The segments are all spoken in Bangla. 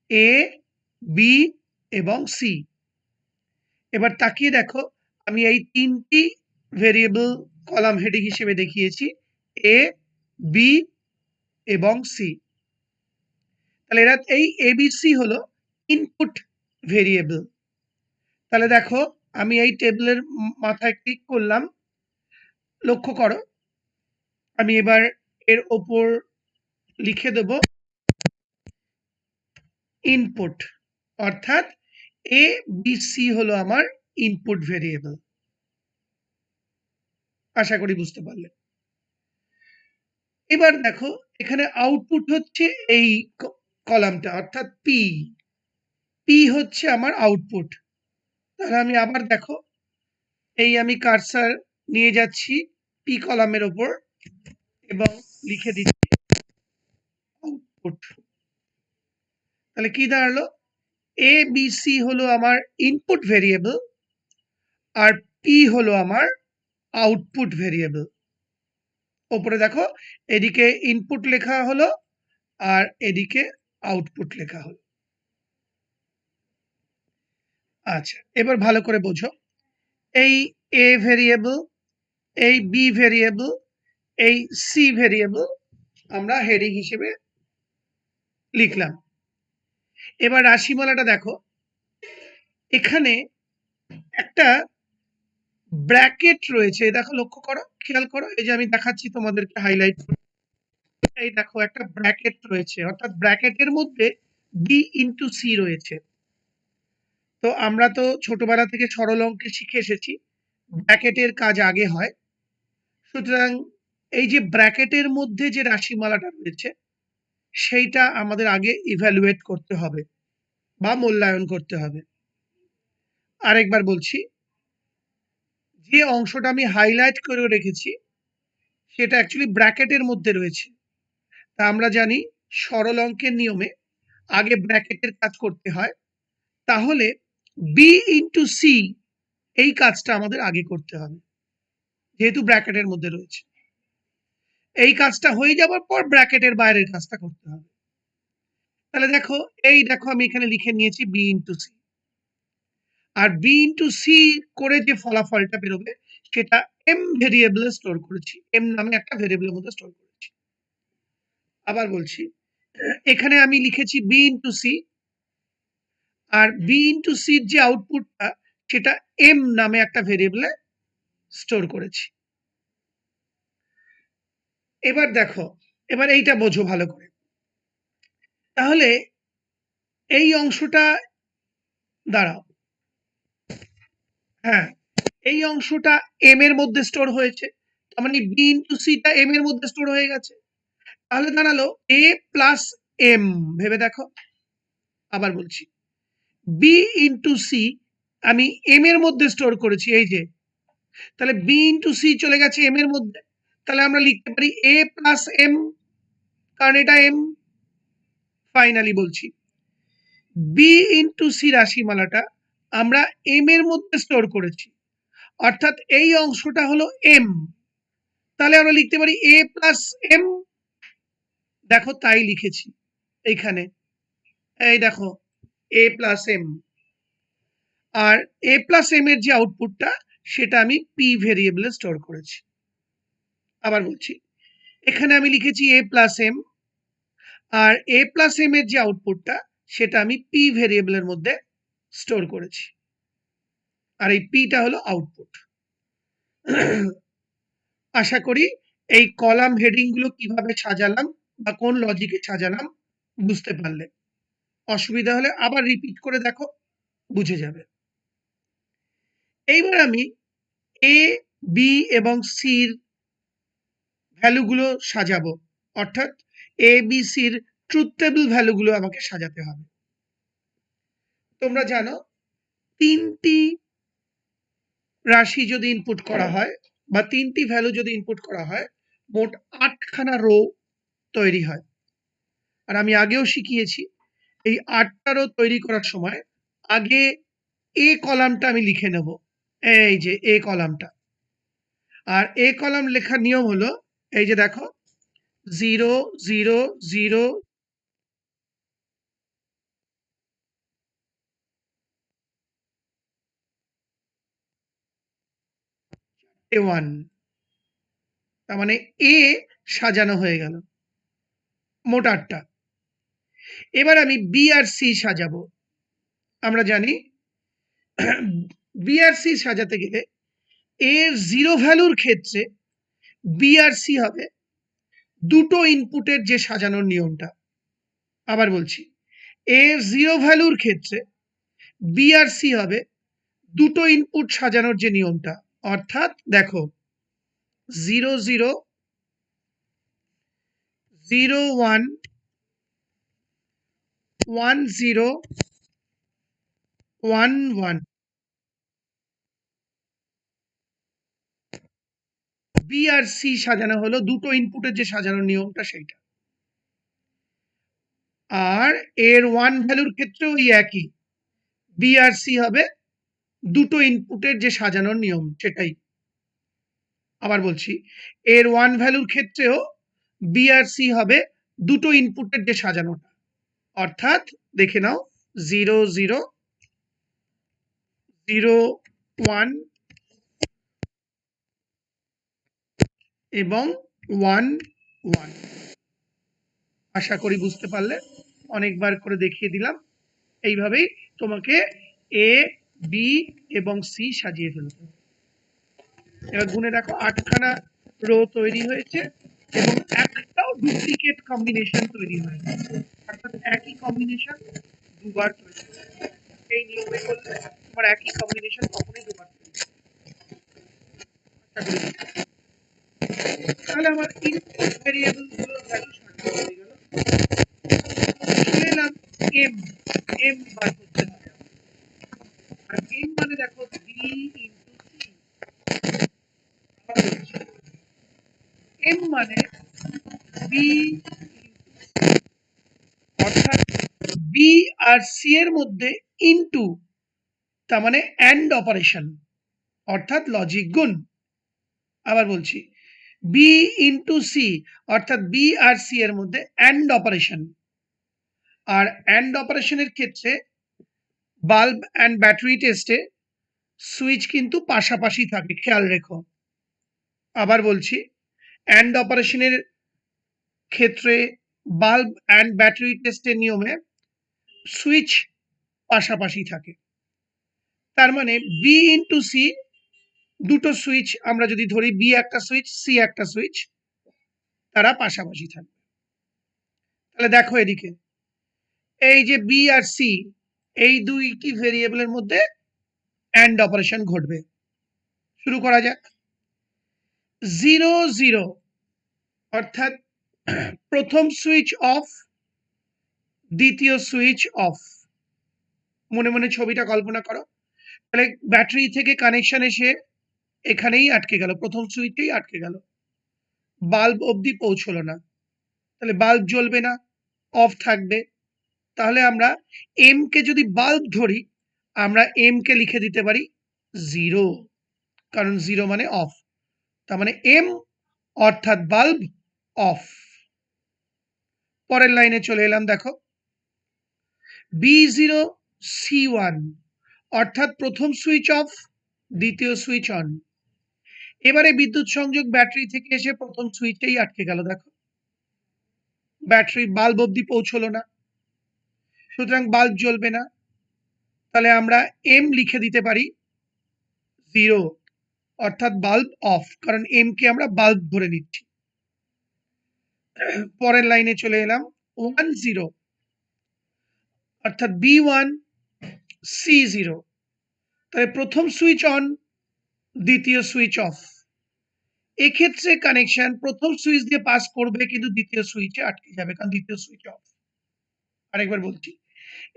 এ, বি এবং সি। এবার তাকিয়ে দেখো, আমি এই ৩টি ভেরিয়েবল কলাম হেডিং হিসেবে দেখিয়েছি, এ, বি এবং সি। তাহলে এরা এই এবিসি হলো ইনপুট ভেরিয়েবল। তাহলে দেখো, আমি এই টেবিলের মাথায় ক্লিক করলাম, লক্ষ্য করো, আমি এবার এর ওপর লিখে দেব ইনপুট, অর্থাৎ এ বি সি হলো আমার ইনপুট ভেরিয়েবল। আশা করি বুঝতে পারলে। এবার দেখো, এখানে আউটপুট হচ্ছে এই কলামটা, অর্থাৎ পি। পি হচ্ছে আমার আউটপুট। তাহলে আমি আবার দেখো, এই আমি কার্সার নিয়ে যাচ্ছি পি কলামের ওপর এবং লিখে দিচ্ছি আউটপুট। তাহলে কি দাঁড়ালো, এ বি সি হলো আমার ইনপুট ভেরিয়েবল, আর পি হলো আমার আউটপুট ভেরিয়েবল। ওপরে দেখো, এদিকে ইনপুট লেখা হলো আর এদিকে আউটপুট লেখা হলো। আচ্ছা, এবার ভালো করে বোঝো, এই এ ভেরিয়েবল, এই বি ভেরিয়েবল, এই সি ভেরিয়েবল আমরা হেডিং হিসেবে লিখলাম। এবার রাশিমালাটা দেখো, এখানে একটা ব্র্যাকেট রয়েছে, দেখো, লক্ষ্য করো, খেয়াল করো, এই যে আমি দেখাচ্ছি তোমাদেরকে হাইলাইট করে, এই দেখো একটা ব্র্যাকেট রয়েছে, অর্থাৎ ব্র্যাকেটের মধ্যে বি ইন্টু সি রয়েছে। তো আমরা তো ছোটবেলা থেকে সরল অঙ্কে শিখে এসেছি ব্র্যাকেটের কাজ আগে হয়। সুতরাং এই যে ব্র্যাকেটের মধ্যে যে রাশিমালাটা রয়েছে সেইটা আমাদের আগে ইভ্যালুয়েট করতে হবে বা মূল্যায়ন করতে হবে। আরেকবার বলছি, যে অংশটা আমি হাইলাইট করে রেখেছি সেটা অ্যাকচুয়ালি ব্র্যাকেটের মধ্যে রয়েছে। তা আমরা জানি সরল অঙ্কের নিয়মে আগে ব্র্যাকেটের কাজ করতে হয়, তাহলে বি ইন্টু সি এই কাজটা আমাদের আগে করতে হবে, যেহেতু ব্র্যাকেটের মধ্যে রয়েছে। এই কাজটা হয়ে যাওয়ার পর ব্র্যাকেটের বাইরের কাজটা করতে হবে। তাহলে দেখো, এই দেখো আমি এখানে লিখে নিয়েছি বি ইন্টু সি, আর বি ইন্টু সি করে যে ফলাফলটা বেরোবে সেটা এম ভেরিয়েবলে স্টোর করেছি, এম নামে একটা ভেরিয়েবলের মধ্যে স্টোর করেছি। আবার বলছি, এখানে আমি লিখেছি বি ইন্টু সি, আর বি ইন্টু সির যে আউটপুটটা সেটা এম নামে একটা ভেরিয়েবলে স্টোর করেছি। এবার দেখো, এবার এইটা বোঝো ভালো করে। তাহলে এই অংশটা দাঁড়াও, হ্যাঁ, এই অংশটা এম এর মধ্যে স্টোর হয়েছে, তার মানে বি ইন্টু সিটা এম এর মধ্যে স্টোর হয়ে গেছে। তাহলে দাঁড়ালো এ প্লাস এম। ভেবে দেখো, আবার বলছি, বি ইন্টু সি আমি এম এর মধ্যে স্টোর করেছি, এই যে, তাহলে বি ইন্টু সি চলে গেছে এম এর মধ্যে, তাহলে আমরা লিখতে পারি এ প্লাস এম, কারণ এটা এম। ফাইনালি বলছি, বি ইন্টু সি রাশিমালাটা আমরা এম এর মধ্যে স্টোর করেছি, অর্থাৎ এই অংশটা হলো এম। তাহলে আমরা লিখতে পারি এ প্লাস এম, দেখো তাই লিখেছি এইখানে, এই দেখো a প্লাস এম। আর a প্লাস এম এর যে আউটপুটটা সেটা আমি p ভেরিয়েবলে স্টোর করেছি। আবার বলছি, এখানে আমি লিখেছি a প্লাস এম, আর a প্লাস এম এর যে আউটপুটটা সেটা আমি p ভেরিয়েবলের মধ্যে স্টোর করেছি, আর এই পিটা হলো আউটপুট। আশা করি এই কলাম হেডিং গুলো কিভাবে সাজালাম বা কোন লজিকে সাজালাম বুঝতে পারলে। অসুবিধা হলে আবার রিপিট করে দেখো, বুঝে যাবে। এইবার আমি এ, বি এবং সির ভ্যালুগুলো সাজাবো, অর্থাৎ A B sir truth table ভ্যালুগুলো আমাকে সাজাতে হবে। তোমরা জানো তিনটি রাশি যদি ইনপুট করা হয় বা তিনটি ভ্যালু যদি ইনপুট করা হয়, মোট 8খানা রো তৈরি হয়। আর আমি আগেও শিখিয়েছি এই 8টা রো তৈরি করার সময় আগে এ কলামটা আমি লিখে নেব, এই যে এ কলামটা। আর এ কলাম লেখার নিয়ম হলো, এই যে দেখো 0 0 0 1, তার মানে এ সাজানো হয়ে গেল মোট 8টা। এবার আমি বি আর সি সাজাবো। আমরা জানি বি আর সি সাজাতে গেলে এর 0 ভ্যালুর ক্ষেত্রে বি আর সি হবে দুটো ইনপুটের যে সাজানোর নিয়মটা। আবার বলছি, এর 0 ভ্যালুর ক্ষেত্রে বি আর সি হবে দুটো ইনপুট সাজানোর যে নিয়মটা। অর্থাৎ দেখো 0 0 0 1 1 0 1 1, বি আর সি সাজানো হলো দুটো ইনপুটের যে সাজানোর নিয়মটা সেইটা। আর এর 1 ভ্যালুর ক্ষেত্রেও ওই একই, বি আর সি হবে দুটো ইনপুটের যে সাজানোর নিয়ম সেটাই। আবার বলছি, এর 1 ভ্যালুর ক্ষেত্রেও বি আর সি হবে দুটো ইনপুটের যে সাজানোটা। অর্থাৎ দেখে নাও 0 0 0 1 এবং 1 1। আশা করি বুঝতে পারলে, অনেকবার করে দেখিয়ে দিলাম। এইভাবেই তোমাকে এ, বি এবং সি সাজিয়ে ফেলতে হবে। এবার গুনে দেখো 8খানা রো তৈরি হয়েছে এবং একটাও ডুপ্লিকেট কম্বিনেশন তৈরি হয়নি, অর্থাৎ একই কম্বিনেশন দুবার তৈরি হয়েছে। এই নিয়মে করলে তোমার একই কম্বিনেশন কখনোই দুবার তৈরি হবে না। তাহলে আমার ইনপুট ভেরিয়েবল গুলোর ভ্যালু সাজানো হয়ে গেল। চলে এলাম এম, এম বার করতে হবে। আর এম মানে দেখো বি ইন্টু সি। এম মানে বি, অর্থাৎ বি আর সি এর মধ্যে ইনটু, তার মানে অ্যান্ড অপারেশন, অর্থাৎ লজিক গুণ। আবার বলছি, বি ইন্টু সি অর্থাৎ বি আর সি এর মধ্যে অ্যান্ড অপারেশন। আর অ্যান্ড অপারেশনের ক্ষেত্রে বাল্ব অ্যান্ড ব্যাটারি টেস্টে সুইচ কিন্তু পাশাপাশি থাকে, খেয়াল রেখো। আবার বলছি, অ্যান্ড অপারেশনের ক্ষেত্রে বাল্ব অ্যান্ড ব্যাটারি টেস্টের নিয়মে সুইচ পাশাপাশি থাকে। তার মানে বি ইন্টু সি, দুটো সুইচ আমরা যদি ধরি, বি একটা সুইচ সি একটা সুইচ, তারা পাশাপাশি থাকবে। তাহলে দেখো এদিকে, এই যে বি আর সি এই দুইটি ভেরিয়েবলের মধ্যে অ্যান্ড অপারেশন ঘটবে। শুরু করা যাক। 0 0 অর্থাৎ প্রথম সুইচ অফ, দ্বিতীয় সুইচ অফ। মনে মনে ছবিটা কল্পনা করো। তাহলে ব্যাটারি থেকে কানেকশন এসে এখানেই আটকে গেল, প্রথম সুইচেই আটকে গেল, বাল্ব অবধি পৌঁছলো না। তাহলে বাল্ব জ্বলবে না, অফ থাকবে। তাহলে আমরা এম কে যদি বাল্ব ধরি, আমরা এম কে লিখে দিতে পারি 0, কারণ 0 মানে অফ। তার মানে এম অর্থাৎ বাল্ব অফ। পরের লাইনে চলে এলাম, দেখো B0 C1 অর্থাৎ প্রথম সুইচ অফ, দ্বিতীয় সুইচ অন। এবারে বিদ্যুৎ সংযোগ ব্যাটারি থেকে এসে প্রথম সুইচেই আটকে গেল, দেখো ব্যাটারি বাল্ব অবধি পৌঁছলো না, সুতরাং বাল্ব জ্বলবে না। তাহলে আমরা এম লিখে দিতে পারি 0, অর্থাৎ বাল্ব অফ, কারণ এম কে আমরা বাল্ব ধরে নিচ্ছি। পরের লাইনে চলে এলাম 10, অর্থাৎ B1 C0, তাহলে প্রথম সুইচ অন, দ্বিতীয় সুইচ অফ। এক্ষেত্রে কানেকশন প্রথম সুইচ দিয়ে পাস করবে কিন্তু দ্বিতীয় সুইচে আটকে যাবে, কারণ দ্বিতীয় সুইচ অফ। আরেকবার বলছি,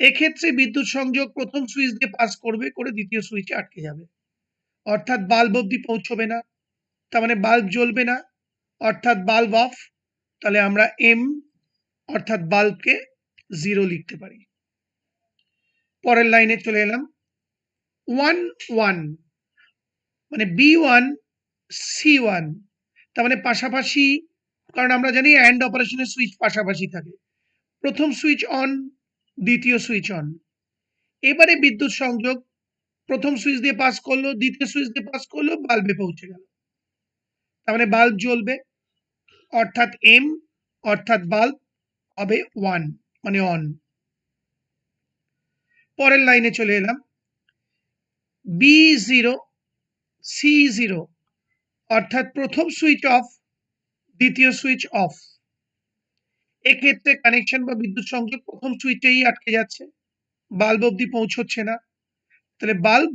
এক্ষেত্রে বিদ্যুৎ সংযোগ প্রথম সুইচ দিয়ে পাস করবে, করে দ্বিতীয় সুইচে আটকে যাবে, অর্থাৎ বাল্ব অবধি পৌঁছবে না, তার মানে বাল্ব জ্বলবে না, অর্থাৎ বাল্ব অফ। তাহলে আমরা এম অর্থাৎ বাল্বকে 0 লিখতে পারি। পরের লাইনে চলে এলাম 1 মানে B1 C1, তার মানে পাশাপাশি, কারণ আমরা জানি অ্যান্ড অপারেশনের সুইচ পাশাপাশি থাকে। প্রথম সুইচ অন, দ্বিতীয় সুইচ অন। এবারে বিদ্যুৎ সংযোগ প্রথম সুইচ দিয়ে পাস করলো, দ্বিতীয় সুইচ দিয়ে পাস করলো, বাল্বে পৌঁছে গেল, তার মানে বাল্ব জ্বলবে, অর্থাৎ এম অর্থাৎ বাল্ব হবে 1 মানে অন। পরের লাইনে চলে এলাম B0 C0, অর্থাৎ প্রথম সুইচ অফ, দ্বিতীয় সুইচ অফ। এক্ষেত্রে কানেকশন বা বিদ্যুৎ সংযোগ প্রথম সুইচেই আটকে যাচ্ছে, বাল্ব অবধি পৌঁছচ্ছে না, তাহলে বাল্ব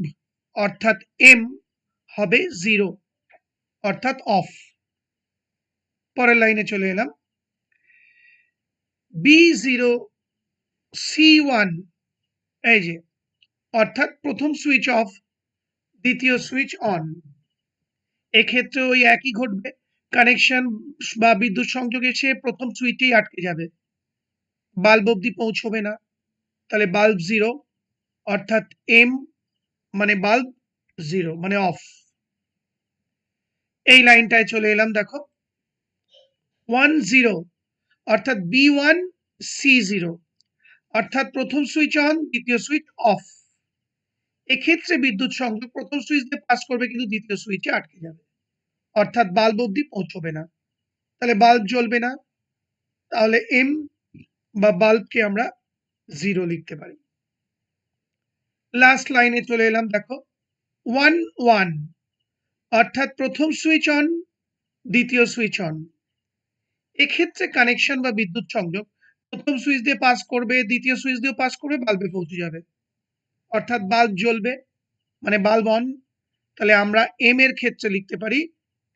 অর্থাৎ এম হবে 0, অর্থাৎ অফ। পরের লাইনে চলে এলাম B0 C1, এই যে অর্থাৎ প্রথম সুইচ অফ, দ্বিতীয় সুইচ অন। এক্ষেত্রে ওই একই ঘটবে, কানেকশন বা বিদ্যুৎ সংযোগ এসে প্রথম সুইচেই আটকে যাবে, বাল্ব অবধি পৌঁছবে না, তাহলে বাল্ব 0, অর্থাৎ এম মানে বাল্ব 0 মানে অফ। এই লাইনটায় চলে এলাম, দেখো 10, অর্থাৎ B1 C0, অর্থাৎ প্রথম সুইচ অন, দ্বিতীয় সুইচ অফ। এক্ষেত্রে বিদ্যুৎ সংযোগ প্রথম সুইচ দিয়ে পাস করবে কিন্তু দ্বিতীয় সুইচে আটকে যাবে, অর্থাৎ বাল্ব অবধি পৌঁছবে না, তাহলে বাল্ব জ্বলবে না, তাহলে এম বা বাল্বকে আমরা 0 লিখতে পারি। লাস্ট লাইনে চলে এলাম, দেখো 1 অর্থাৎ প্রথম সুইচ অন, দ্বিতীয় সুইচ অন। এক্ষেত্রে কানেকশন বা বিদ্যুৎ সংযোগ প্রথম সুইচ দিয়ে পাস করবে, দ্বিতীয় সুইচ দিয়ে পাস করবে, বাল্বে পৌঁছে যাবে, অর্থাৎ বাল্ব জ্বলবে মানে বাল্ব অন। তাহলে আমরা এম এর ক্ষেত্রে লিখতে পারি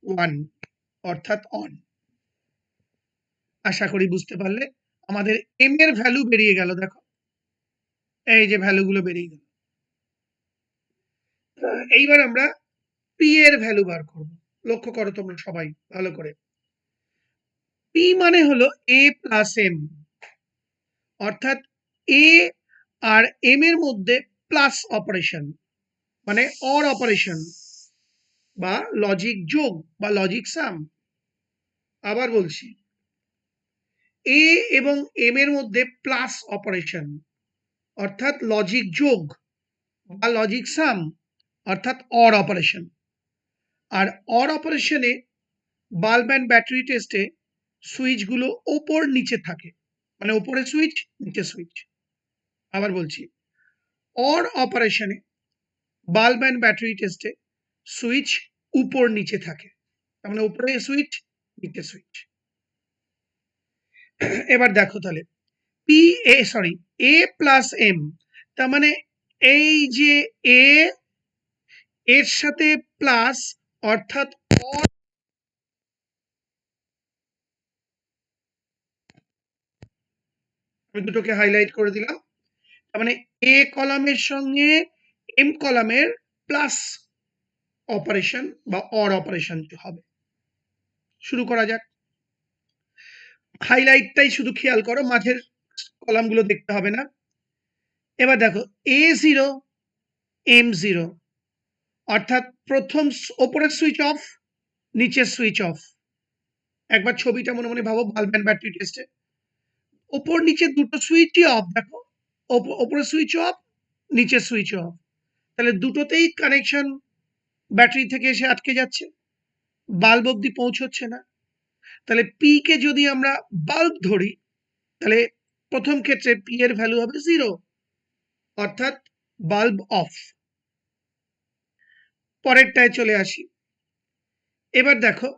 1, অর্থাৎ অন। আশা করি বুঝতে পারলে। আমাদের এম এর ভ্যালু বেরিয়ে গেল, দেখো এই যে ভ্যালুগুলো বেরিয়ে গেল। এইবার আমরা পি এর ভ্যালু বার করব। লক্ষ্য করো তোমরা সবাই ভালো করে। পি মানে হলো এ প্লাস এম, অর্থাৎ এ আর এম এর মধ্যে প্লাস অপারেশন মানে অর অপারেশন বা লজিক যোগ বা লজিক সাম। আবার বলছি, এ এবং এম এর মধ্যে প্লাস অপারেশন অর্থাৎ লজিক যোগ বা লজিক সাম অর্থাৎ অর অপারেশন। আর অর অপারেশনে বাল্ব অ্যান্ড ব্যাটারি টেস্টে সুইচগুলো ওপর নিচে থাকে, মানে ওপরে সুইচ নিচে সুইচ। আবার বলছি, অর অপারেশনে বাল্ব অ্যান্ড ব্যাটারি টেস্টে সুইচ উপর নিচে থাকে, তার মানে উপরে সুইচ নিচে সুইচ। এবার দেখো তাহলে এ প্লাস এম, তার মানে এই যে এ এর সাথে প্লাস, অর্থাৎ আমি দুটোকে হাইলাইট করে দিলাম, তার মানে এ কলামের সঙ্গে এম কলামের প্লাস অপারেশন বা অর অপারেশন হবে। শুরু করা যাক। হাইলাইটটাই শুধু খেয়াল করো, মাঝের কলামগুলো দেখতে হবে না। এবার দেখো A0 M0, অর্থাৎ প্রথম ওপরের সুইচ অফ, নিচের সুইচ অফ। একবার ছবিটা মনে মনে ভাবো বাল্ব অ্যান্ড ব্যাটারি টেস্টে। ওপর নিচে দুটো সুইচই অফ, দেখো ওপরে সুইচ অফ, নিচে সুইচ অফ, তাহলে দুটোতেই কানেকশন ব্যাটারি থেকে এসে আটকে যাচ্ছে, বাল্ব অব্দি পৌঁছচ্ছে না। তাহলে পি কে যদি আমরা বাল্ব ধরি, তাহলে প্রথম ক্ষেত্রে পি এর ভ্যালু হবে 0, অর্থাৎ বাল্ব অফ। পরেরটায় চলে আসি। এবার দেখো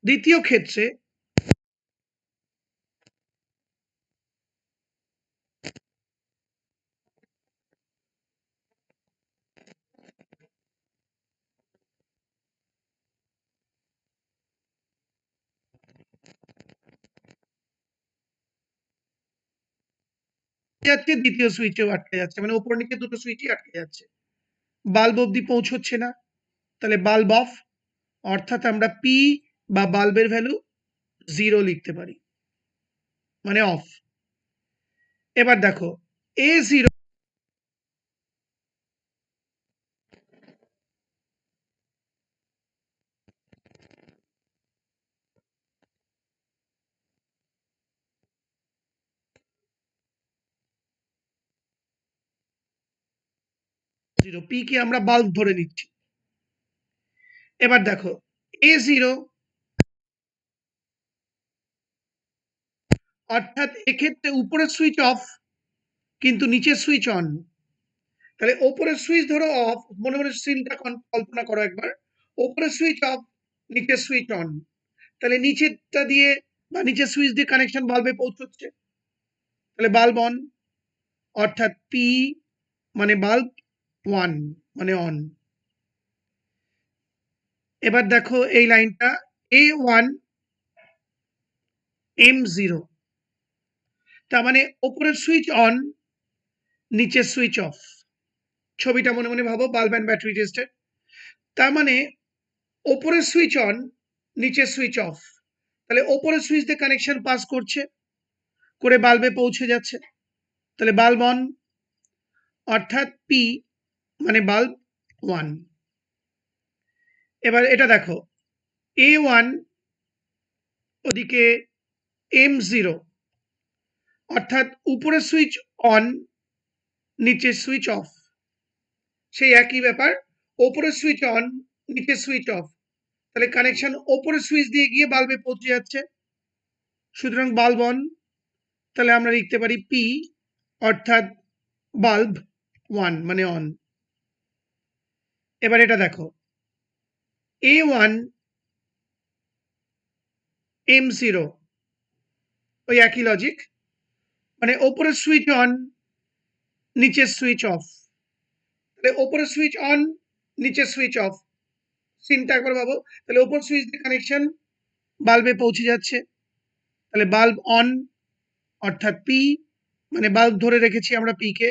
দ্বিতীয় ক্ষেত্রে যাচ্ছে, দ্বিতীয় সুইচেও আটকে যাচ্ছে, মানে ওপর নিচে দুটো সুইচই আটকে যাচ্ছে, বাল্ব অব্দি পৌঁছচ্ছে না, তাহলে বাল্ব অফ, অর্থাৎ আমরা পি বা বাল্বের ভ্যালু 0 লিখতে পারি, মানে অফ। এবার দেখো A0 পি কে আমরা বাল্ব ধরে নিচ্ছি। এবার দেখো A0, অর্থাৎ এক্ষেত্রে উপরের সুইচ অফ কিন্তু নিচের সুইচ অন, তাহলে ওপরের সুইচ ধরো অফ, মনে মনে সিনটা কল্পনা করো একবার, ওপরের সুইচ অফ, নিচের সুইচ অন, তাহলে নিচেরটা দিয়ে বা নিচের সুইচ দিয়ে কানেকশন বাল্বে পৌঁছচ্ছে, তাহলে বাল্ব অন, অর্থাৎ পি মানে বাল্ব 1 মানে অন। এবার দেখো এই লাইনটা A1 M0, তার মানে ওপরের সুইচ অন, নিচের সুইচ অফ। ছবিটা মনে মনে ভাবো বাল্ব অ্যান্ড ব্যাটারি টেস্টের। তার মানে ওপরের সুইচ অন, নিচের সুইচ অফ, তাহলে ওপরের সুইচ দিয়ে কানেকশন পাস করছে, করে বাল্বে পৌঁছে যাচ্ছে, তাহলে বাল্ব অন, অর্থাৎ পি মানে বাল্ব 1। এবার এটা দেখো A1 ওদিকে M0, অর্থাৎ উপরের সুইচ অন, নিচের সুইচ অফ, সেই একই ব্যাপার, ওপরের সুইচ অন, নিচের সুইচ অফ, তাহলে কানেকশন ওপরের সুইচ দিয়ে গিয়ে বাল্বে পৌঁছে যাচ্ছে, সুতরাং বাল্ব অন, তাহলে আমরা লিখতে পারি পি, অর্থাৎ বাল্ব 1 মানে অন। এবার এটা দেখো A1 M0, ওই একই লজিক, মানে ওপরের সুইচ অন, নিচের সুইচ অফ, তাহলে ওপরের সুইচ অন, নিচের সুইচ অফ, সিনটা একবার ভাবো, তাহলে ওপর সুইচ দিয়ে কানেকশন বাল্বে পৌঁছে যাচ্ছে, তাহলে বাল্ব অন, অর্থাৎ পি মানে বাল্ব ধরে রেখেছি আমরা পি কে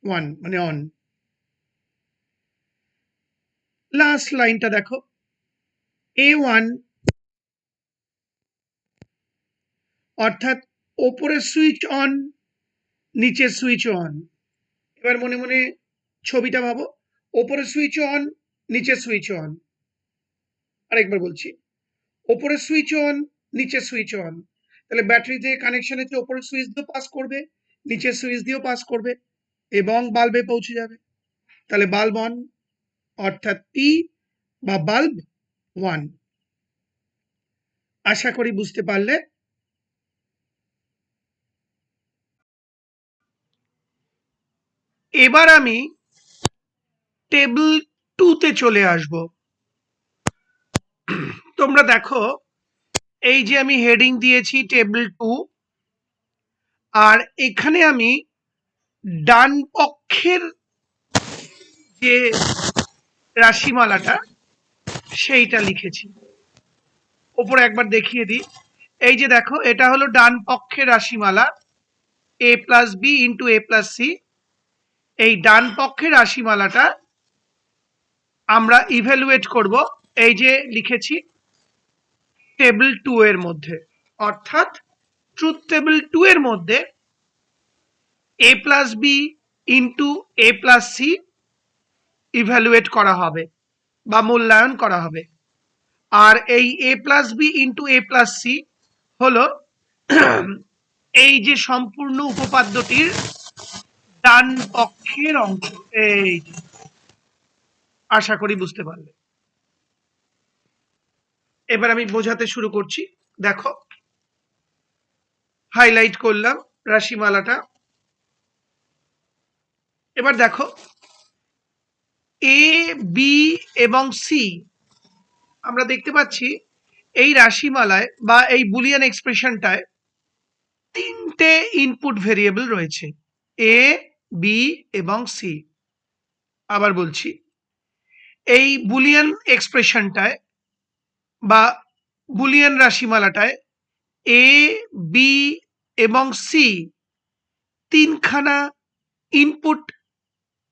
1 মানে অন। লাস্ট লাইনটা দেখো A1, অর্থাৎ ওপরের সুইচ অন, নিচের সুইচ অন। এবার মনে মনে ছবিটা ভাবো, ওপরের সুইচ অন, নিচের সুইচ অন। আরেকবার বলছি, ওপরের সুইচ অন, নিচের সুইচ অন, তাহলে ব্যাটারিতে কানেকশন হচ্ছে ওপরের সুইচ দিয়েও পাস করবে, নিচের সুইচ দিয়েও পাস করবে এবং বাল্বে পৌঁছে যাবে, তাহলে বাল্ব অন, অর্থাৎ পি বা বাল্ব 1। আশা করি বুঝতে পারলে। এবার আমি টেবিল 2 তে চলে আসব। তোমরা দেখো এই যে আমি হেডিং দিয়েছি টেবিল 2, আর এখানে আমি ডান পক্ষের যে রাশিমালাটা সেইটা লিখেছি। ওপরে একবার দেখিয়ে দিই, এই যে দেখো এটা হলো ডান পক্ষের রাশিমালা a plus B into a plus C. এই ডান পক্ষের রাশিমালাটা আমরা ইভ্যালুয়েট করব এই যে লিখেছি টেবিল 2 এর মধ্যে, অর্থাৎ ট্রুথ টেবিল 2 এর মধ্যে a plus B into a plus C evaluate করা হবে বা মূল্যায়ন করা হবে। আর এই a plus B into a plus C হলো এই যে সম্পূর্ণ উপপাদ্যটির ডান পক্ষের অংশ, এই যে, আশা করি বুঝতে পারলে। এবার আমি বোঝাতে শুরু করছি। দেখো, হাইলাইট করলাম রাশিমালাটা। এবার দেখো, এ, বি এবং সি আমরা দেখতে পাচ্ছি এই রাশিমালায় বা এই বুলিয়ান এক্সপ্রেশনটায় তিনটে ইনপুট ভেরিয়েবল রয়েছে, এ, বি এবং সি। আবার বলছি, এই বুলিয়ান এক্সপ্রেশনটায় বা বুলিয়ান রাশিমালাটায় এ, বি এবং সি তিনখানা ইনপুট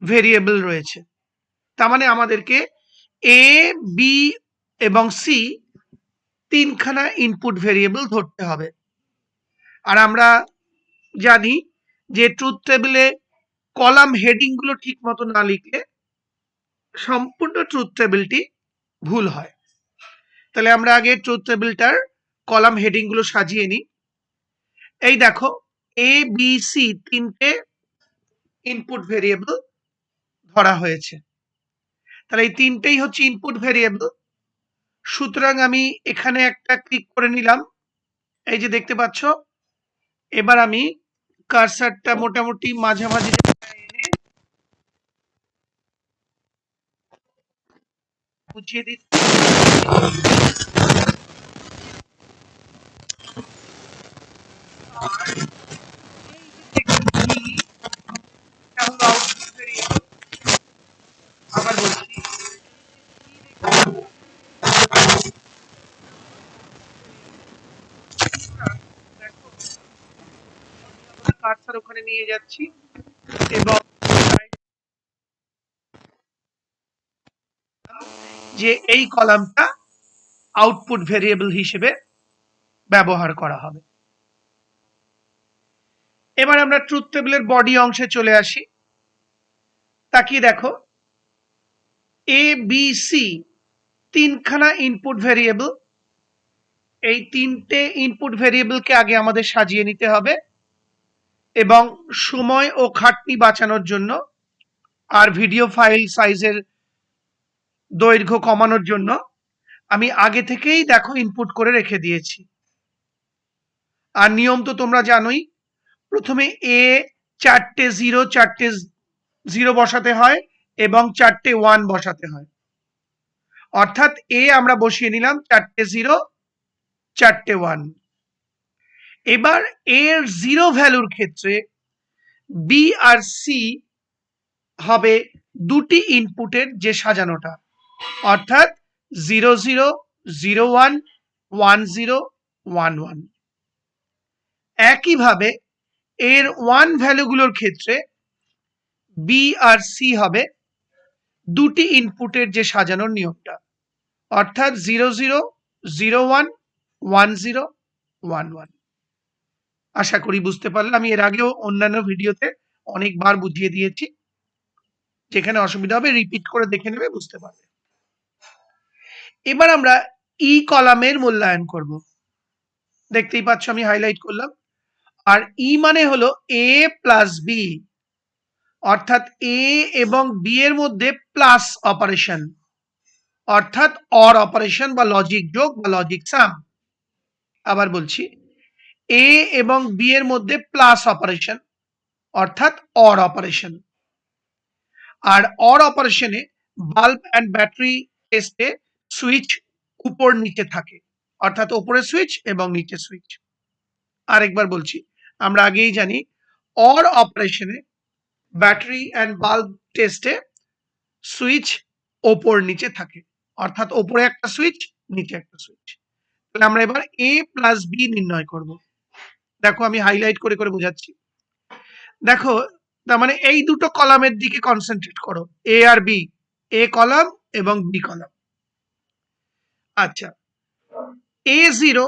ভেরিয়েবল রয়েছে। তার মানে আমাদেরকে এ, বি এবং সি তিনখানা ইনপুট ভেরিয়েবল ধরতে হবে। আর আমরা জানি যে ট্রুথ টেবিলে কলাম হেডিং গুলো ঠিক মতো না লিখলে সম্পূর্ণ ট্রুথ টেবিলটি ভুল হয়। তাহলে আমরা আগে ট্রুথ টেবিলটার কলাম হেডিং গুলো সাজিয়ে নিই। এই দেখো, এ, বি, সি তিনটে ইনপুট ভেরিয়েবল ধরা হয়েছে। তাহলে এই তিনটেই হচ্ছে ইনপুট ভেরিয়েবল। সুতরাং আমি এখানে একটা ক্লিক করে নিলাম, এই যে দেখতে পাচ্ছ। এবার আমি কার্সারটা মোটামুটি মাঝামাঝি এনে বুঝিয়ে দিচ্ছি। আবার বলছি, কার্সার ওখানে নিয়ে যাচ্ছি এবং যে এই কলামটা আউটপুট ভেরিয়েবল হিসেবে ব্যবহার করা হবে। এবার আমরা ট্রুথ টেবিলের বডি অংশে চলে আসি। তাকিয়ে দেখো, এ, বি, সি তিনখানা ইনপুট ভেরিয়েবল। এই তিনটে ইনপুট ভেরিয়েবলকে আগে আমাদের সাজিয়ে নিতে হবে এবং সময় ও খাটনি বাঁচানোর জন্য আর ভিডিও ফাইল সাইজের দৈর্ঘ্য কমানোর জন্য আমি আগে থেকেই দেখো ইনপুট করে রেখে দিয়েছি। আর নিয়ম তো তোমরা জানোই, প্রথমে এ চারটে জিরো বসাতে হয় এবং চারটে ওয়ান বসাতে হয়। অর্থাৎ এ আমরা বসিয়ে নিলাম চারটে জিরো, চারটে ওয়ান। এবার এর জিরো ভ্যালুর ক্ষেত্রে বি আর সি হবে দুটি ইনপুটের যে সাজানোটা, অর্থাৎ 0 0 0 1 1 0 1 1। একইভাবে এর ওয়ান ভ্যালুগুলোর ক্ষেত্রে বি আর সি হবে দুটি ইনপুটের যে সাজানোর নিয়মটা, অর্থাৎ 0 0 0 1 1 0 1 1। আশা করি বুঝতে পারলে। আমি এর আগেও অন্যান্য ভিডিওতে অনেকবার বুঝিয়ে দিয়েছি, যেখানে অসুবিধা হবে রিপিট করে দেখে নেবে, বুঝতে পারবে। এবার আমরা ই কলামের মূল্যায়ন করব। দেখতেই পাচ্ছ আমি হাইলাইট করলাম। আর ই মানে হলো এ প্লাস বি, অর্থাৎ এ এবং বি এর মধ্যে প্লাস অপারেশন, অর্থাৎ অর অপারেশন বা লজিক যোগ বা লজিক সাম। আবার বলছি, এ এবং বি এর মধ্যে প্লাস অপারেশন অর্থাৎ অর অপারেশন। আর অর অপারেশনে বাল্ব অ্যান্ড ব্যাটারি টেস্টে সুইচ উপর নিচে থাকে, অর্থাৎ উপরে সুইচ এবং নিচে সুইচ। আরেকবার বলছি, আমরা আগেই জানি অর অপারেশনে ব্যাটারি অ্যান্ড বাল্ব টেস্টে সুইচ ওপর নিচে থাকে, অর্থাৎ ওপরে একটা সুইচ, নিচে একটা সুইচ। তাহলে আমরা এবার এ প্লাস বি নির্ণয় করব। দেখো আমি হাইলাইট করে করে বোঝাচ্ছি। দেখো, তার মানে এই দুটো কলামের দিকে কনসেন্ট্রেট করো, এ আর বি, এ কলাম এবং বি কলাম। আচ্ছা, এ জিরো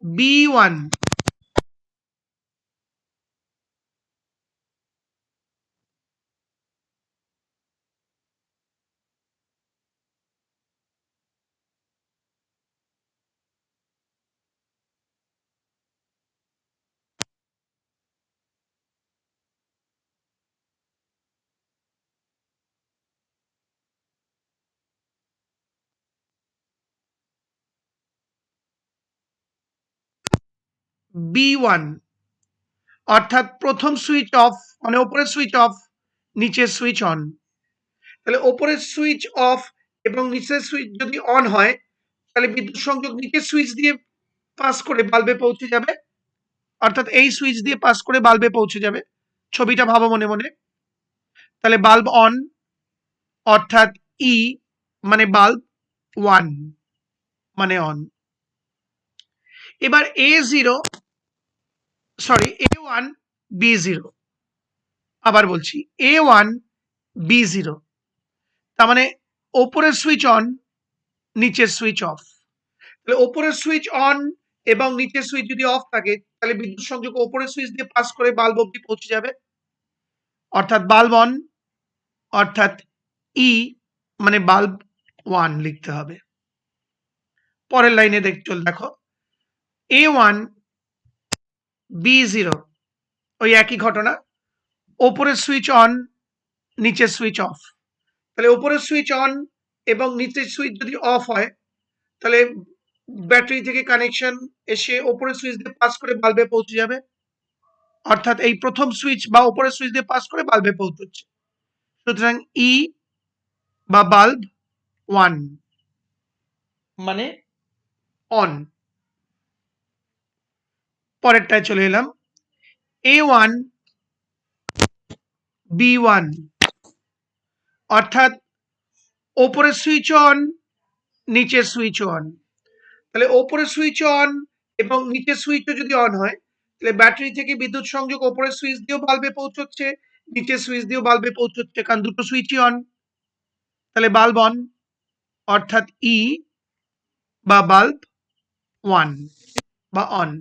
B1, B1 অর্থাৎ প্রথম সুইচ অফ, মানে ওপরের সুইচ অফ, নিচের সুইচ অন। তাহলে ওপরের সুইচ অফ এবং নিচের সুইচ যদি অন হয়, তাহলে বিদ্যুৎ সংযোগ নিচের সুইচ দিয়ে পাস করে বাল্বে পৌঁছে যাবে, অর্থাৎ এই সুইচ দিয়ে পাস করে বাল্বে পৌঁছে যাবে। ছবিটা ভাবো মনে মনে। তাহলে বাল্ব অন, অর্থাৎ ই মানে বাল্ব, 1 মানে অন। এবার A1 B0, আবার বলছি A1 B0, তার মানে ওপরের সুইচ অন, নিচের সুইচ অফ। তাহলে ওপরের সুইচ অন এবং নিচের সুইচ যদি অফ থাকে, তাহলে বিদ্যুৎ সংযোগ ওপরের সুইচ দিয়ে পাস করে বাল্ব অব্দি পৌঁছে যাবে, অর্থাৎ বাল্ব অন, অর্থাৎ ই মানে বাল্ব 1 লিখতে হবে। পরের লাইনে দেখো A1 B0, ওই একই ঘটনা, ওপরের সুইচ অন, নিচের সুইচ অফ। তাহলে ওপরের সুইচ অন এবং নিচের সুইচ যদি অফ হয়, তাহলে ব্যাটারি থেকে কানেকশন এসে ওপরের সুইচ দিয়ে পাস করে বাল্বে পৌঁছে যাবে, অর্থাৎ এই প্রথম সুইচ বা ওপরের সুইচ দিয়ে পাস করে বাল্বে পৌঁছচ্ছে। সুতরাং ই বা বাল্ব 1 মানে অন। পরেরটায় চলে এলাম, A1 B1 অর্থাৎ ওপরের সুইচ অন, নিচের সুইচ অন। তাহলে ওপরের সুইচ অন এবং নিচের সুইচও যদি অন হয়, তাহলে ব্যাটারি থেকে বিদ্যুৎ সংযোগ ওপরের সুইচ দিয়েও বাল্বে পৌঁছচ্ছে, নিচের সুইচ দিয়েও বাল্বে পৌঁছচ্ছে, কারণ দুটো সুইচই অন। তাহলে বাল্ব অন, অর্থাৎ ই বা বাল্ব 1 বা অন।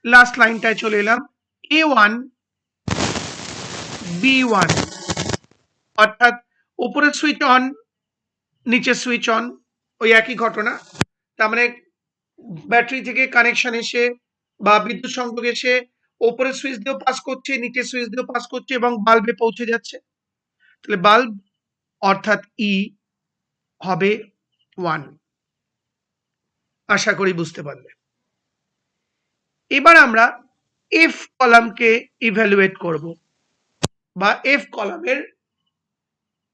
লাস্ট লাইনটায় চলে এলাম, A1 B1 অর্থাৎ উপরের সুইচ অন, নিচের সুইচ অন, ওই একই ঘটনা। তার মানে ব্যাটারি থেকে কানেকশন এসে বা বিদ্যুৎ সংযোগ এসে ওপরের সুইচ দিয়েও পাস করছে, নিচের সুইচ দিয়েও পাস করছে এবং বাল্বে পৌঁছে যাচ্ছে। তাহলে বাল্ব অর্থাৎ ই হবে 1। আশা করি বুঝতে পারলে। এবার আমরা এফ কলামকে ইভ্যালুয়েট করব বা এফ কলামের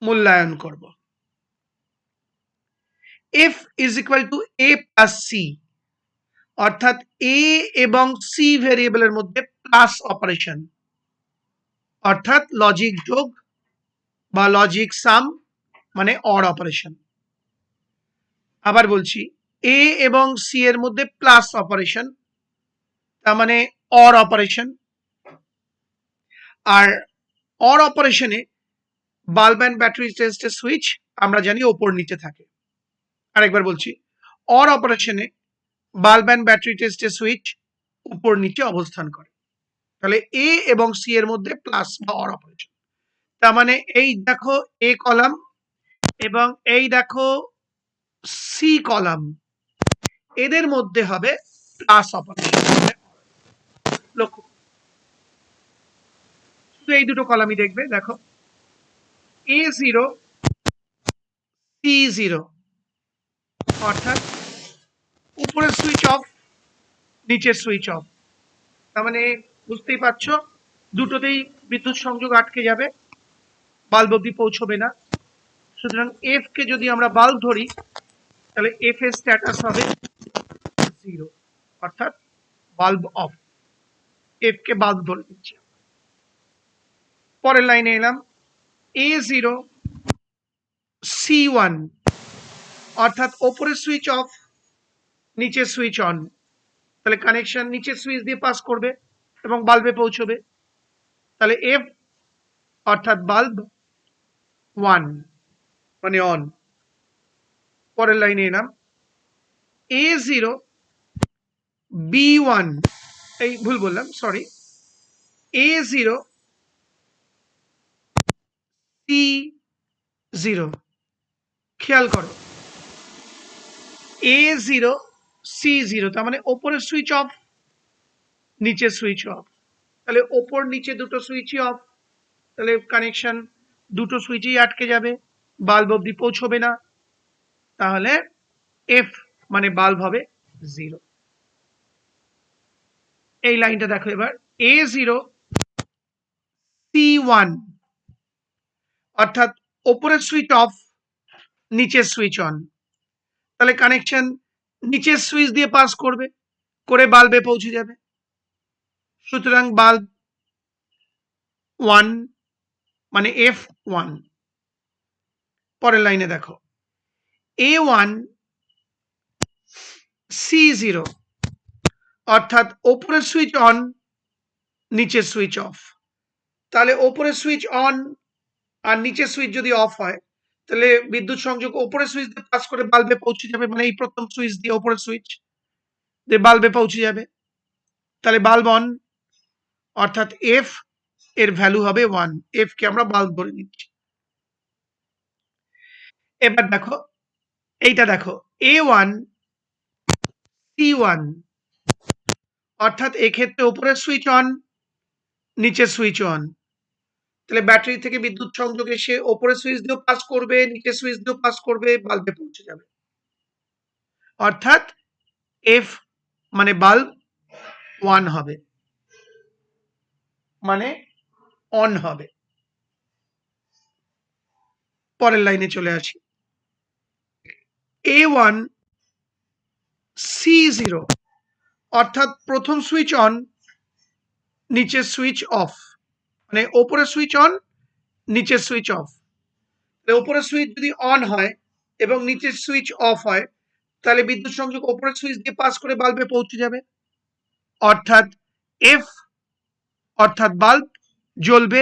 মূল্যায়ন করব। F is equal to A plus C, অর্থাৎ এ এবং সি ভেরিয়েবলের মধ্যে প্লাস অপারেশন, অর্থাৎ লজিক যোগ বা লজিক সাম মানে অর অপারেশন। আবার বলছি, এ এবং সি এর মধ্যে প্লাস অপারেশন, তার মানে অর অপারেশন। আর অর অপারেশনে বাল্ব অ্যান্ড ব্যাটারি টেস্টের সুইচ আমরা জানি ওপর নিচে থাকে। আরেকবার বলছি, অর অপারেশনে বাল্ব অ্যান্ড ব্যাটারি টেস্টের সুইচ উপর নিচে অবস্থান করে। তাহলে এ এবং সি এর মধ্যে প্লাস বা অর অপারেশন, তার মানে এই দেখো এ কলাম এবং এই দেখো সি কলাম, এদের মধ্যে হবে প্লাস অপারেশন। লক্ষ্য, শুধু এই দুটো কলামই দেখবে, দেখো A0 C0, অর্থাৎ উপরের সুইচ অফ, নিচের সুইচ অফ। তার মানে বুঝতেই পারছো দুটোতেই বিদ্যুৎ সংযোগ আটকে যাবে, বাল্ব অব্দি পৌঁছবে না। সুতরাং এফ কে যদি আমরা বাল্ব ধরি, তাহলে এফ এর স্ট্যাটাস হবে 0, অর্থাৎ bulb of. F K bulb ধরে দিচ্ছি। পরের লাইনে এলাম, A0 C1 অর্থাৎ ওপরের সুইচ অফ, নিচের সুইচ অন। তাহলে কানেকশন নিচের সুইচ দিয়ে পাস করবে এবং বাল্বে পৌঁছবে। তাহলে এফ অর্থাৎ বাল্ব 1 মানে অন। পরের লাইনে এলাম, A0 B1, এই ভুল বললাম, সরি, A0 C0, খেয়াল করো, A0 C0, তার মানে ওপরের সুইচ অফ, নিচের সুইচ অফ, তাহলে ওপর নিচে দুটো সুইচই অফ, তাহলে কানেকশন দুটো সুইচই আটকে যাবে, বাল্ব অব্দি পৌঁছবে না, তাহলে এফ মানে বাল্ব হবে 0। এই লাইনটা দেখো এবার, A0 C1, অর্থাৎ ওপরের সুইচ অফ, নিচের সুইচ অন, তাহলে কানেকশন নিচের সুইচ দিয়ে পাস করবে, করে বাল্বে পৌঁছে যাবে, সুতরাং বাল্ব 1 মানে F1। পরের লাইনে দেখো, A1 C0, অর্থাৎ ওপরের সুইচ অন, নিচের সুইচ অফ, তাহলে ওপরের সুইচ অন আর নিচের সুইচ যদি অফ হয়, তাহলে বিদ্যুৎ সংযোগ ওপরের সুইচ দিয়ে পাস করে বাল্বে পৌঁছে যাবে, মানে এই প্রথম সুইচ দিয়ে ওপরের সুইচ দিয়ে বাল্বে পৌঁছে যাবে, তাহলে বাল্ব অন, অর্থাৎ এফ এর ভ্যালু হবে 1, এফ কে আমরা বাল্ব ধরে নিচ্ছি। এবার দেখো, এইটা দেখো, A1 C1, অর্থাৎ এক্ষেত্রে ওপরের সুইচ অন, নিচের সুইচ অন, তাহলে ব্যাটারি থেকে বিদ্যুৎ সংযোগ এসে ওপরের সুইচ দিয়েও পাস করবে, নিচের সুইচ দিয়েও পাস করবে, বাল্বে পৌঁছে যাবে, অর্থাৎ এফ মানে বাল্ব 1 হবে, মানে অন হবে। পরের লাইনে চলে আসি, A1 C0, অর্থাৎ প্রথম সুইচ অন, নিচের সুইচ অফ, মানে ওপরের সুইচ অন, নিচের সুইচ অফ, ওপরের সুইচ যদি অন হয় এবং নিচের সুইচ অফ হয়, তাহলে বিদ্যুৎ সংযোগ ওপরের সুইচ দিয়ে পাস করে বাল্বে পৌঁছে যাবে, অর্থাৎ এফ অর্থাৎ বাল্ব জ্বলবে,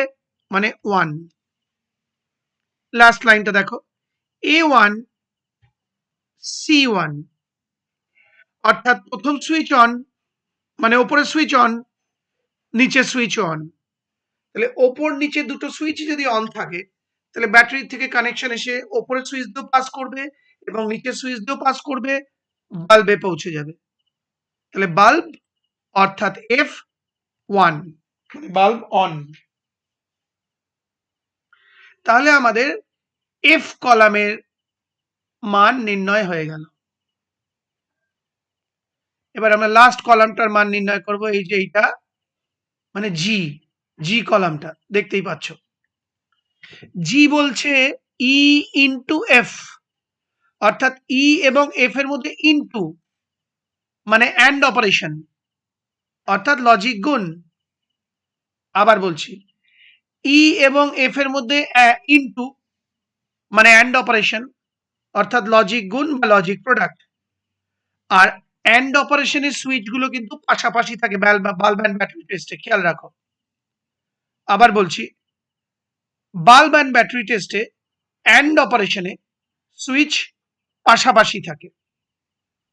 মানে 1। লাস্ট লাইনটা দেখো, A1 C1, অর্থাৎ প্রথম সুইচ অন, মানে ওপরের সুইচ অন, নিচের সুইচ অন, তাহলে ওপর নিচে দুটো সুইচ যদি অন থাকে, তাহলে ব্যাটারি থেকে কানেকশন এসে ওপরের সুইচ দিয়েও পাস করবে এবং নিচের সুইচ দিয়েও পাস করবে, বাল্বে পৌঁছে যাবে, তাহলে বাল্ব অর্থাৎ F1, বাল্ব অন। তাহলে আমাদের এফ কলামের মান নির্ণয় হয়ে গেল। এবার আমরা লাস্ট কলামটার মান নির্ণয় করব, এই যে এইটা মানে জি, জি কলামটা দেখতেই পাচ্ছ, জি বলছে ই ইন্টু এফ, অর্থাৎ ই এবং এফ এর মধ্যে ইন্টু মানে অ্যান্ড অপারেশন, অর্থাৎ লজিক গুণ। আবার বলছি, ই এবং এফ এর মধ্যে ইন্টু মানে অ্যান্ড অপারেশন, অর্থাৎ লজিক গুণ বা লজিক প্রোডাক্ট। আর অ্যান্ড অপারেশনের সুইচ গুলো কিন্তু পাশাপাশি থাকে বাল্ব অ্যান্ড ব্যাটারি টেস্টে, খেয়াল রাখো। আবার বলছি, বাল্ব অ্যান্ড ব্যাটারি টেস্টে অ্যান্ড অপারেশনে সুইচ পাশাপাশি থাকে।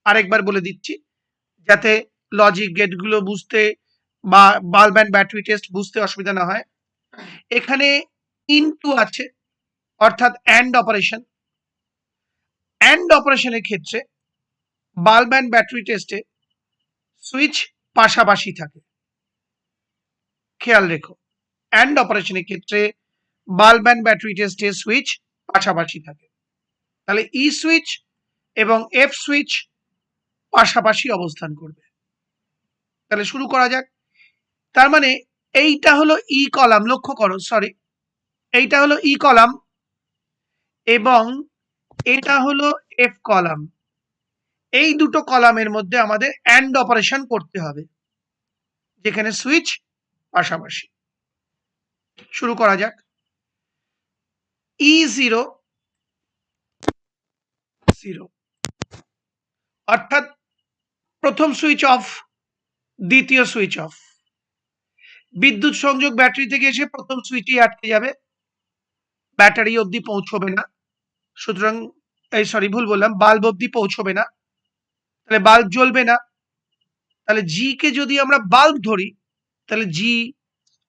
আরেকবার বলে দিচ্ছি যাতে লজিক গেটগুলো বুঝতে বা বাল্ব অ্যান্ড ব্যাটারি টেস্ট বুঝতে অসুবিধা না হয়। এখানে ইনটু আছে, অর্থাৎ অ্যান্ড অপারেশন। অ্যান্ড অপারেশনের ক্ষেত্রে বাল্ব অ্যান্ড ব্যাটারি টেস্টে সুইচ পাশাপাশি থাকে, খেয়াল রেখো। অ্যান্ড অপারেশনের ক্ষেত্রে বাল্ব অ্যান্ড ব্যাটারি টেস্টে সুইচ পাশাপাশি থাকে, তাহলে ই সুইচ এবং এফ সুইচ পাশাপাশি অবস্থান করবে। তাহলে শুরু করা যাক। তার মানে এইটা হলো ই কলাম, লক্ষ্য করো, সরি, এইটা হলো ই কলাম এবং এটা হলো এফ কলাম। এই দুটো কলামের মধ্যে আমাদের অ্যান্ড অপারেশন করতে হবে, যেখানে সুইচ পাশাপাশি। শুরু করা যাক। E0 0, অর্থাৎ প্রথম সুইচ অফ, দ্বিতীয় সুইচ অফ, বিদ্যুৎ সংযোগ ব্যাটারি থেকে এসে প্রথম সুইচই আটকে যাবে, ব্যাটারি অবধি পৌঁছবে না, সুতরাং এই সরি ভুল বললাম, বাল্ব অবধি পৌঁছবে না, তাহলে বাল্ব জ্বলবে না, তাহলে জি কে যদি আমরা বাল্ব ধরি তাহলে জি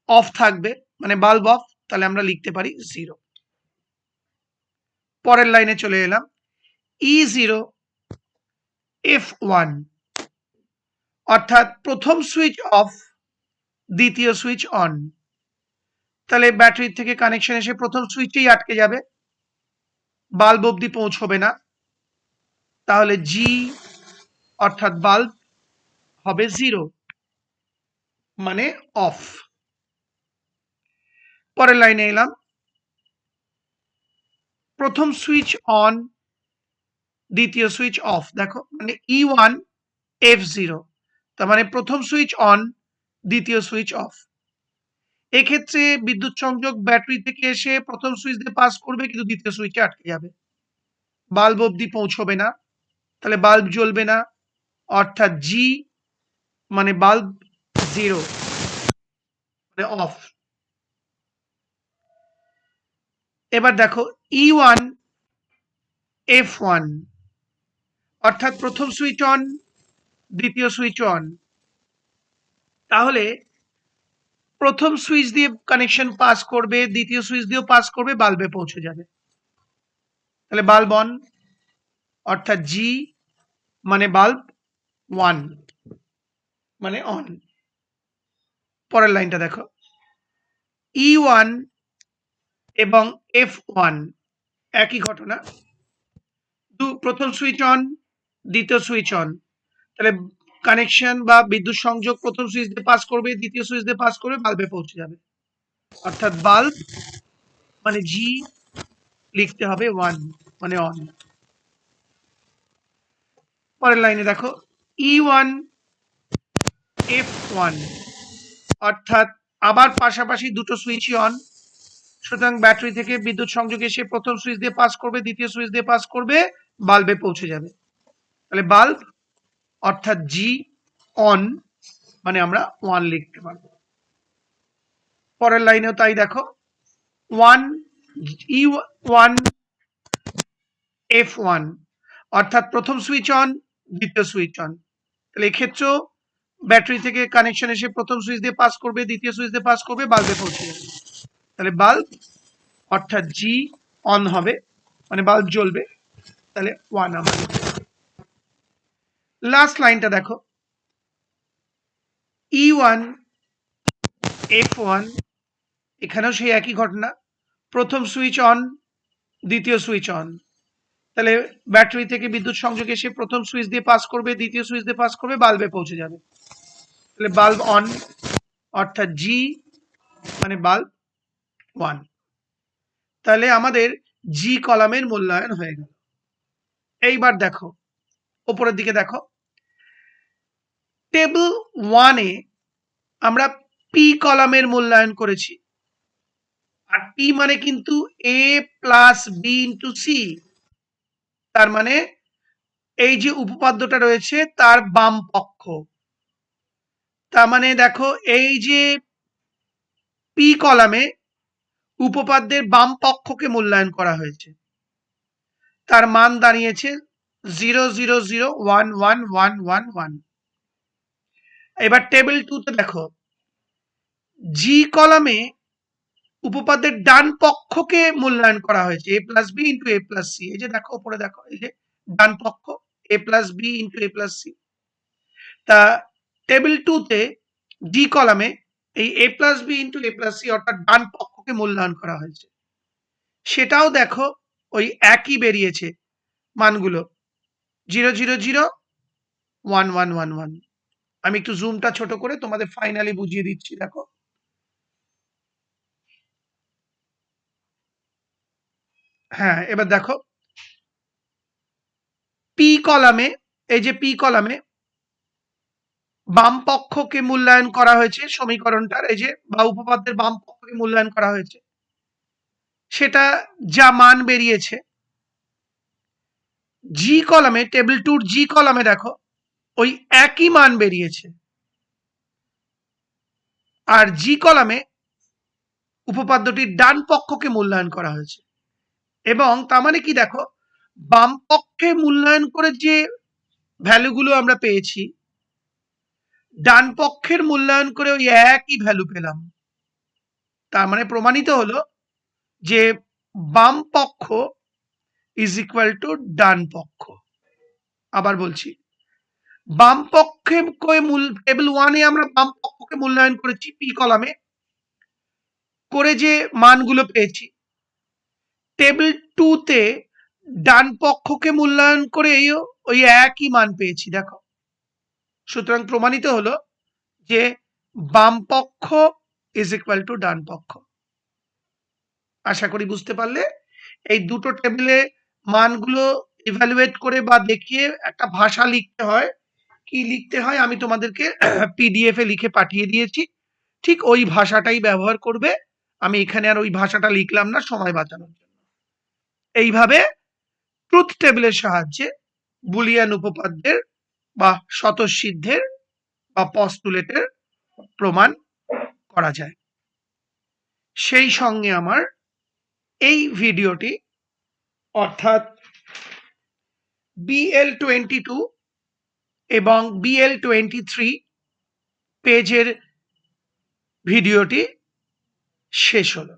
অফ থাকবে, মানে বাল্ব অফ, তাহলে আমরা লিখতে পারি 0। পরের লাইনে চলে এলাম, E0 F1, অর্থাৎ প্রথম সুইচ অফ, দ্বিতীয় সুইচ অন। তাহলে ব্যাটারি থেকে কানেকশন এসে প্রথম সুইচেই আটকে যাবে, বাল্ব অবধি পৌঁছবে না। তাহলে জি অর্থাৎ বাল্ব হবে 0, মানে অফ। পরের লাইনে এলাম, প্রথম সুইচ অন, দ্বিতীয় সুইচ অফ। দেখো মানে E1 F0, তার মানে প্রথম সুইচ অন, দ্বিতীয় সুইচ অফ। এক্ষেত্রে বিদ্যুৎ সংযোগ ব্যাটারি থেকে এসে প্রথম সুইচ দিয়ে পাস করবে, কিন্তু দ্বিতীয় সুইচে আটকে যাবে, বাল্ব অবধি পৌঁছবে না, তাহলে বাল্ব জ্বলবে না, অর্থাৎ জি মানে বাল্ব 0, মানে অফ। এবার দেখো E1 F1, অর্থাৎ প্রথম সুইচ অন, দ্বিতীয় সুইচ অন। তাহলে প্রথম সুইচ দিয়ে কানেকশন পাস করবে, দ্বিতীয় সুইচ দিয়েও পাস করবে, বাল্বে পৌঁছে যাবে, তাহলে বাল্ব অন, অর্থাৎ জি মানে বাল্ব 1, মানে অন। পরের লাইনটা দেখো, E1 এবং F1 একই ঘটনা, প্রথম সুইচ অন, দ্বিতীয় সুইচ অন। তাহলে কানেকশন বা বিদ্যুৎ সংযোগ প্রথম সুইচ দিয়ে পাস করবে, দ্বিতীয় সুইচ দিয়ে পাস করবে, বাল্বে পৌঁছে যাবে, অর্থাৎ বাল্ব মানে জি লিখতে হবে 1, মানে অন। পরের লাইনে দেখো E1 F1, অর্থাৎ আবার পাশাপাশি দুটো সুইচই অন, সুতরাং ব্যাটারি থেকে বিদ্যুৎ সংযোগ এসে প্রথম সুইচ দিয়ে পাস করবে, দ্বিতীয় সুইচ দিয়ে পাস করবে, বাল্বে পৌঁছে যাবে, তাহলে বাল্ব অর্থাৎ জি অন, মানে আমরা 1 লিখতে পারবো। পরের লাইনেও তাই দেখো, 1 E1 F1, অর্থাৎ প্রথম সুইচ অন, দ্বিতীয় সুইচ অন। তাহলে এক্ষেত্রেও ব্যাটারি থেকে কানেকশন এসে প্রথম সুইচ দিয়ে পাস করবে, দ্বিতীয় সুইচ দিয়ে পাস করবে, বাল্বে পৌঁছে যাবে, তাহলে বাল্ব অর্থাৎ জি অন হবে, মানে বাল্ব জ্বলবে, তাহলে 1 আমরা। লাস্ট লাইনটা দেখো, E1 F1, এখানেও সেই একই ঘটনা, প্রথম সুইচ অন, দ্বিতীয় সুইচ অন। তাহলে ব্যাটারি থেকে বিদ্যুৎ সংযোগ এসে প্রথম সুইচ দিয়ে পাস করবে, দ্বিতীয় সুইচ দিয়ে পাস করবে, বাল্বে পৌঁছে যাবে, তাহলে বাল্ব অন, অর্থাৎ জি মানে বাল্ব 1। তাহলে আমাদের জি কলামের মূল্যায়ন হয়ে গেল। এইবার দেখো উপরের দিকে দেখো, টেবিল 1-এ আমরা পি কলামের মূল্যায়ন করেছি, আর পি মানে কিন্তু এ প্লাস বি ইন্টু সি, তার মানে এই যে উপপাদ্যটা রয়েছে তার বাম পক্ষ। তার মানে দেখো এই যে পি কলামে উপপাদ্যের বাম পক্ষকে মূল্যায়ন করা হয়েছে, তার মান দাঁড়িয়েছে 0,0,0,1,1,1,1,1। এবার টেবিল 2-তে দেখো, জি কলামে উপপাদ্যের ডান পক্ষকে মূল্যায়ন করা হয়েছে, এ প্লাস বি ইন্টু এ প্লাস সি। এই যে দেখো উপরে দেখো, এই যে ডান পক্ষ এ প্লাস বি ইন্টু এ প্লাস সি। তা টেবিল 2-তে ডি কলামে এই এ প্লাস বি ইন্টু এ প্লাস সি অর্থাৎ ডান পক্ষকে মূল্যায়ন করা হয়েছে, সেটাও দেখো ওই একই বেরিয়েছে মানগুলো, 0,0,0,1,1,1,1। আমি একটু জুমটা ছোট করে তোমাদের ফাইনালি বুঝিয়ে দিচ্ছি, দেখো। হ্যাঁ, এবার দেখো পি কলামে, এই যে পি কলামে বাম পক্ষকে মূল্যায়ন করা হয়েছে সমীকরণটার, এই যে বা উপপাদ্যের বাম পক্ষকে মূল্যায়ন করা হয়েছে, সেটা যা মান বেরিয়েছে। জি কলামে, টেবিল 2-র জি কলামে দেখো ওই একই মান বেরিয়েছে, আর জি কলামে উপপাদ্যটির ডান পক্ষকে মূল্যায়ন করা হয়েছে। এবং তার মানে কি দেখো, বাম পক্ষে মূল্যায়ন করে যে ভ্যালুগুলো আমরা পেয়েছি, ডান পক্ষের মূল্যায়ন করে ওই একই ভ্যালু পেলাম। তার মানে প্রমাণিত হলো যে বাম পক্ষ ইজ ইকুয়াল টু ডান পক্ষ। আবার বলছি, বাম পক্ষে টেবিল 1 এ আমরা বাম পক্ষকে মূল্যায়ন করেছি পি কলামে, করে যে মানগুলো পেয়েছি, টেবিল 2 তে ডান পক্ষকে মূল্যায়ন করে ওই একই মান পেয়েছি। দেখো, সুতরাং প্রমাণিত হলো যে বাম পক্ষ ইজ ইকুয়াল টু ডান পক্ষ। আশা করি বুঝতে পারলে। এই দুটো টেবিলে মানগুলো ইভ্যালুয়েট করে বা দেখিয়ে একটা ভাষা লিখতে হয়। কি লিখতে হয় আমি তোমাদেরকে পিডিএফ এ লিখে পাঠিয়ে দিয়েছি। ঠিক ওই ভাষাটাই ব্যবহার করবে। আমি এখানে আর ওই ভাষাটা লিখলাম না সময় বাঁচানোর জন্য। এইভাবে ট্রুথ টেবিলের সাহায্যে বুলিয়ান উপপাদ্যের বা স্বতঃসিদ্ধের বা পস্তুলেটের প্রমাণ করা যায়। সেই সঙ্গে আমার এই ভিডিওটি অর্থাৎ BL22 এবং BL23 পেজের ভিডিওটি শেষ হলো।